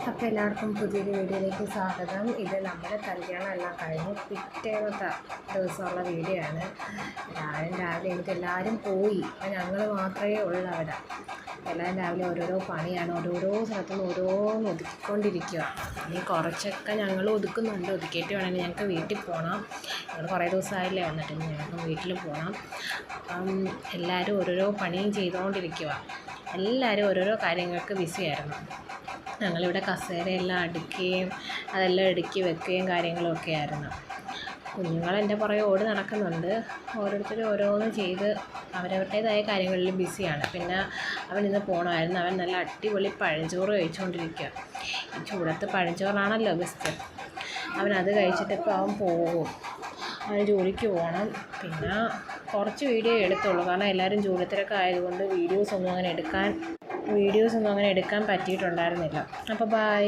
അപ്പോൾ എല്ലാവർക്കും പുതിയൊരു വീഡിയോയിലേക്ക് സ്വാഗതം. ഇത് നമ്മുടെ കല്യാണം എല്ലാം കഴിഞ്ഞ് പിറ്റേന്നത്തെ ദിവസമുള്ള വീഡിയോ ആണ്. രാവിലെ എനിക്ക് എല്ലാവരും പോയി, അപ്പോൾ ഞങ്ങൾ മാത്രമേ ഉള്ളൂ അവിടെ. എല്ലാവരും രാവിലെ ഓരോരോ പണിയാണ്, ഓരോരോ സ്ഥലത്തുനിന്ന് ഓരോന്ന് ഒതുക്കിക്കൊണ്ടിരിക്കുക. ഇനി കുറച്ചൊക്കെ ഞങ്ങൾ ഒതുക്കുന്നുണ്ട്. ഒതുക്കിയിട്ട് വേണമെങ്കിൽ ഞങ്ങൾക്ക് വീട്ടിൽ പോകണം. ഞങ്ങൾ കുറേ ദിവസമായില്ലേ വന്നിട്ട്, ഞങ്ങൾക്ക് വീട്ടിൽ പോകണം. അപ്പം എല്ലാവരും ഓരോരോ പണിയും ചെയ്തുകൊണ്ടിരിക്കുക. എല്ലാവരും ഓരോരോ കാര്യങ്ങൾക്ക് ബിസിയായിരുന്നു. ഞങ്ങളിവിടെ കസേരയെല്ലാം അടുക്കുകയും അതെല്ലാം അടുക്കി വെക്കുകയും കാര്യങ്ങളൊക്കെ ആയിരുന്നു. കുഞ്ഞുങ്ങളെൻ്റെ പുറകെ ഓടി നടക്കുന്നുണ്ട്. ഓരോരുത്തരും ഓരോന്ന് ചെയ്ത് അവരവരുടേതായ കാര്യങ്ങളിൽ ബിസിയാണ്. പിന്നെ അവൻ ഇന്ന് പോകണമായിരുന്നു. അവൻ നല്ല അടിപൊളി പഴഞ്ചോറ് കഴിച്ചുകൊണ്ടിരിക്കുക. ഈ ചൂടത്ത് പഴഞ്ചോറാണല്ലോ ബെസ്റ്റ്. അവനത് കഴിച്ചിട്ട് ഇപ്പോൾ അവൻ പോകും. അവന് ജോലിക്ക് പോകണം. പിന്നെ കുറച്ച് വീഡിയോ എടുത്തുള്ളൂ, കാരണം എല്ലാവരും ജോലിത്തിരക്ക് ആയതുകൊണ്ട് വീഡിയോസൊന്നും അങ്ങനെ എടുക്കാൻ പറ്റിയിട്ടുണ്ടായിരുന്നില്ല. അപ്പോൾ ബൈ.